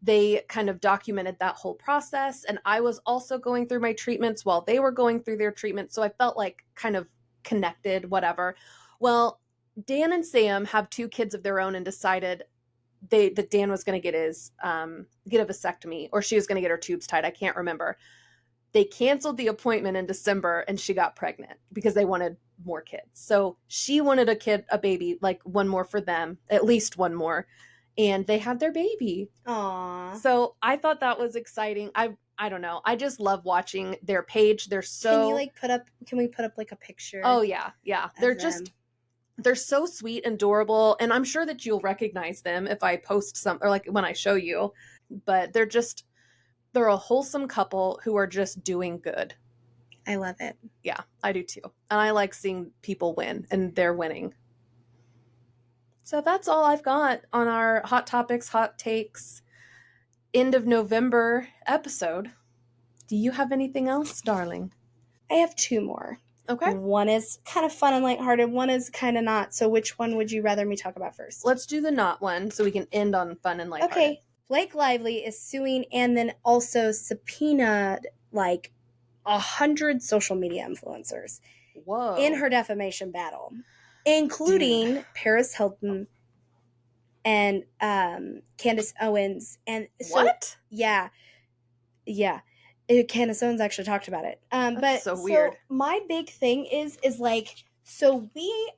B: they kind of documented that whole process, and I was also going through my treatments while they were going through their treatments, so I felt like kind of connected, whatever. Well, Dan and Sam have 2 kids of their own and decided that Dan was going to get a vasectomy, or she was going to get her tubes tied. I can't remember. They canceled the appointment in December, and she got pregnant because they wanted more kids. So she wanted a baby, like one more for them, at least one more. And they had their baby.
A: Aww.
B: So I thought that was exciting. I don't know. I just love watching their page. They're so.
A: Can we put up like a picture?
B: Oh yeah. Yeah. They're so sweet and adorable, and I'm sure that you'll recognize them if I post some, or like when I show you, but they're a wholesome couple who are just doing good.
A: I love it.
B: Yeah, I do too. And I like seeing people win, and they're winning. So that's all I've got on our Hot Topics, Hot Takes, end of November episode. Do you have anything else, darling?
A: I have 2 more.
B: Okay.
A: One is kind of fun and lighthearted. One is kind of not. So which one would you rather me talk about first?
B: Let's do the not one so we can end on fun and lighthearted. Okay.
A: Blake Lively is suing and then also subpoenaed, like, 100 social media influencers
B: Whoa.
A: in her defamation battle, including Paris Hilton and Candace Owens. And so,
B: What?
A: yeah. Candace Owens actually talked about it.
B: That's so weird.
A: My big thing is like, so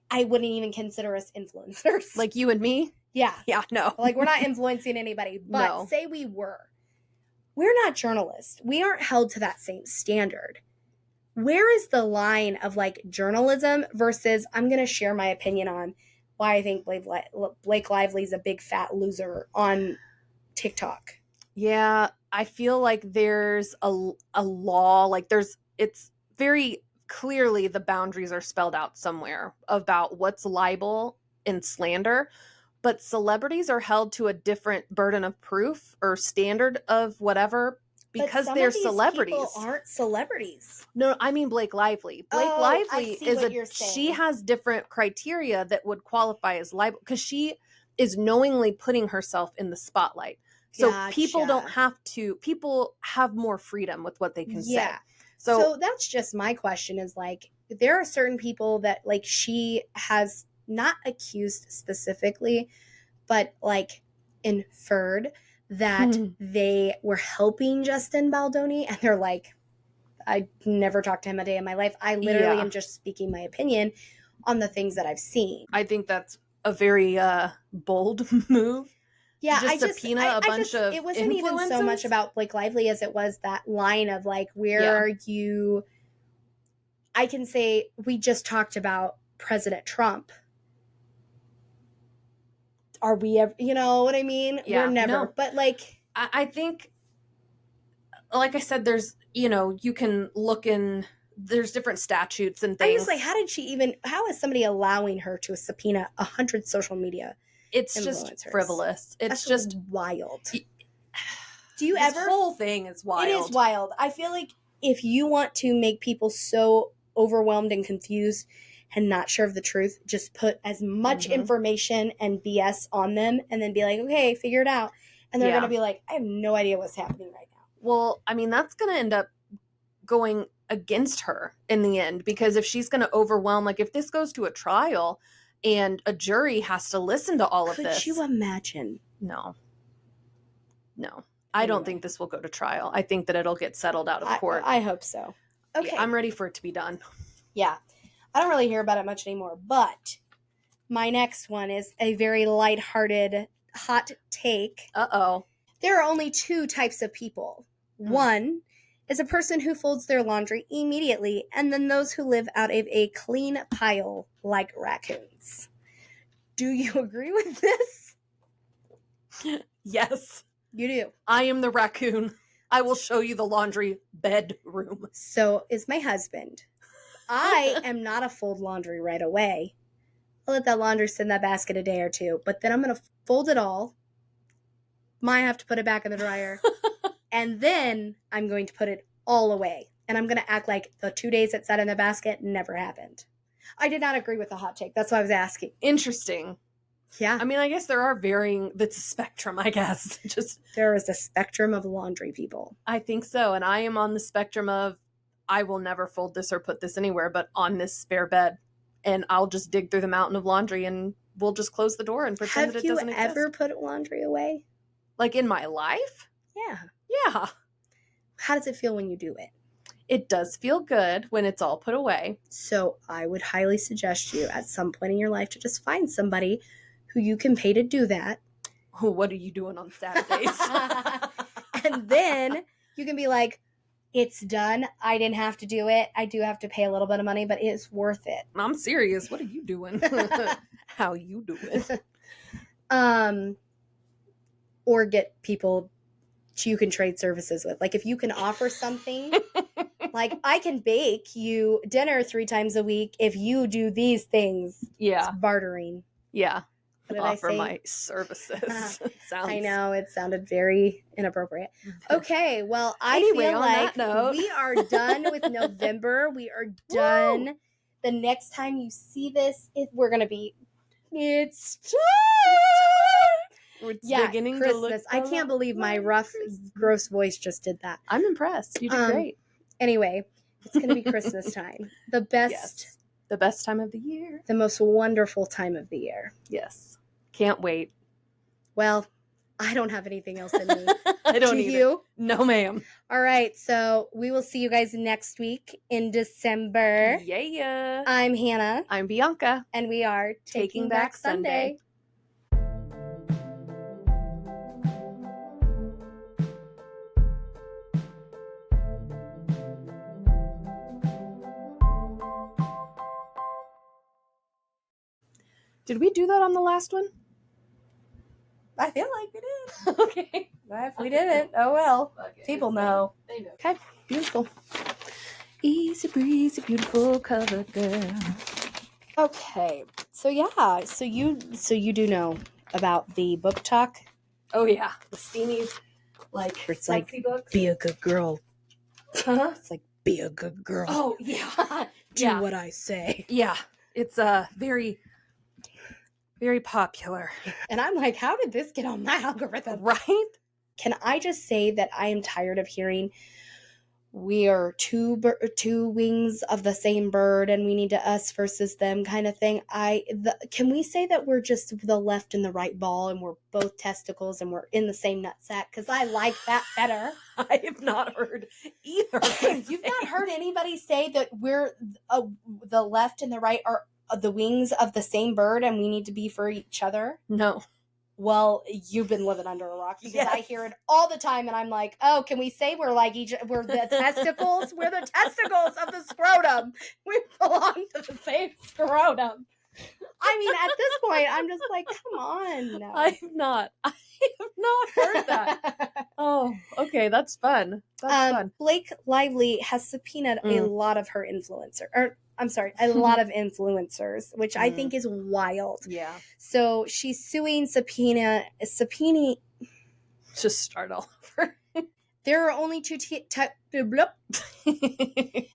A: I wouldn't even consider us influencers.
B: Like you and me?
A: Yeah.
B: Yeah, no.
A: Like, we're not influencing anybody, but
B: No.
A: say we were. We're not journalists. We aren't held to that same standard. Where is the line of like journalism versus I'm going to share my opinion on why I think Blake Lively's a big fat loser on TikTok?
B: Yeah, I feel like there's a law, like it's very clearly the boundaries are spelled out somewhere about what's libel and slander, but celebrities are held to a different burden of proof or standard of whatever because
A: but
B: they're celebrities.
A: People aren't celebrities.
B: No, I mean Blake Lively. Blake Lively she has different criteria that would qualify as libel because she is knowingly putting herself in the spotlight. So people have more freedom with what they can say.
A: So that's just my question is like, there are certain people that like she has not accused specifically, but like inferred that they were helping Justin Baldoni, and they're like, I never talked to him a day in my life. I literally am just speaking my opinion on the things that I've seen.
B: I think that's a very bold move.
A: Yeah,
B: I subpoena a bunch of
A: it wasn't even so much about Blake Lively as it was that line of like, where are you? I can say we just talked about President Trump. Are we ever, you know what I mean?
B: Yeah,
A: we're never.
B: No.
A: But like,
B: I think, like I said, there's, you can look in, there's different statutes and things.
A: I'm just like, how is somebody allowing her to subpoena 100 social media?
B: It's just frivolous. It's just
A: wild.
B: This whole thing is wild.
A: It is wild. I feel like if you want to make people so overwhelmed and confused and not sure of the truth, just put as much information and BS on them and then be like, okay, figure it out. And they're going to be like, I have no idea what's happening right now.
B: Well, I mean, that's going to end up going against her in the end, because if she's going to overwhelm, like if this goes to a trial and a jury has to listen to all of this.
A: Could you imagine?
B: No. I don't think this will go to trial. I think that it'll get settled out of court.
A: I hope so. Okay.
B: Yeah, I'm ready for it to be done.
A: Yeah. I don't really hear about it much anymore, but my next one is a very lighthearted hot take.
B: Uh-oh.
A: There are only two types of people. One is a person who folds their laundry immediately, and then those who live out of a clean pile like raccoons. Do you agree with this?
B: Yes.
A: You do.
B: I am the raccoon. I will show you the laundry bedroom.
A: So is my husband. I am not a fold laundry right away. I'll let that laundry sit in that basket a day or two, but then I'm going to fold it all. Might have to put it back in the dryer. And then I'm going to put it all away. And I'm going to act like the 2 days it sat in the basket never happened. I did not agree with the hot take. That's why I was asking.
B: Interesting.
A: Yeah.
B: I mean, I guess there are that's a spectrum, I guess.
A: There is a spectrum of laundry people.
B: I think so. And I am on the spectrum of, I will never fold this or put this anywhere but on this spare bed. And I'll just dig through the mountain of laundry and we'll just close the door and pretend that it doesn't exist.
A: Have you ever put laundry away?
B: Like in my life?
A: Yeah.
B: Yeah.
A: How does it feel when you do it?
B: It does feel good when it's all put away.
A: So I would highly suggest you at some point in your life to just find somebody who you can pay to do that.
B: Oh, what are you doing on Saturdays?
A: And then you can be like, it's done. I didn't have to do it. I do have to pay a little bit of money, but it's worth it.
B: I'm serious. What are you doing? How you doing?
A: Or get people you can trade services with. Like if you can offer something, like I can bake you dinner 3 times a week if you do these things.
B: Yeah.
A: It's bartering.
B: Yeah.
A: What did
B: offer
A: I say?
B: My services.
A: I know, it sounded very inappropriate. Okay, well, I feel like we are done with November. We are done. Woo! The next time you see this, we're going to be, it's time!
B: It's beginning
A: Christmas.
B: To look
A: I can't believe my rough, gross voice just did that.
B: I'm impressed. You did great.
A: Anyway, It's going to be Christmas time. The best,
B: Yes. The best time of the year.
A: the most wonderful time of the year.
B: Yes. Can't wait.
A: Well, I don't have anything else in me.
B: I don't
A: Do
B: either.
A: you?
B: No, ma'am.
A: All right, so we will see you guys next week in December.
B: Yeah.
A: I'm Hannah.
B: I'm Bianca.
A: And we are Taking Back Sunday.
B: Did we do that on the last one?
A: I feel like we did.
B: Okay.
A: If we didn't, oh well.
B: Okay.
A: People know.
B: They know.
A: Okay, beautiful.
B: Easy breezy, beautiful cover girl.
A: Okay, so yeah, so you do know about the book talk.
B: Oh yeah, the steamy, like
A: It's
B: sexy
A: like,
B: books.
A: be a good girl.
B: Huh?
A: It's like, be a good girl.
B: Oh yeah.
A: Do what I say.
B: Yeah, it's very, very popular.
A: And I'm like, how did this get on my algorithm?
B: Right?
A: Can I just say that I am tired of hearing we are two wings of the same bird and we need to us versus them kind of thing. Can we say that we're just the left and the right ball and we're both testicles and we're in the same nutsack? Because I like that better.
B: I have not heard either.
A: You've not heard anybody say that we're the left and the right are the wings of the same bird and we need to be for each other?
B: No.
A: Well, you've been living under a rock because
B: Yes.
A: I hear it all the time, and I'm like, oh, can we say we're the testicles? We're the testicles of the scrotum. We belong to the same scrotum. I mean, at this point, I'm just like, come on.
B: I have not heard that. Oh, okay, that's fun. That's fun.
A: Blake Lively has subpoenaed a lot of her a lot of influencers, which I think is wild.
B: Yeah.
A: So she's suing subpoena.
B: Just start all over.
A: There are only two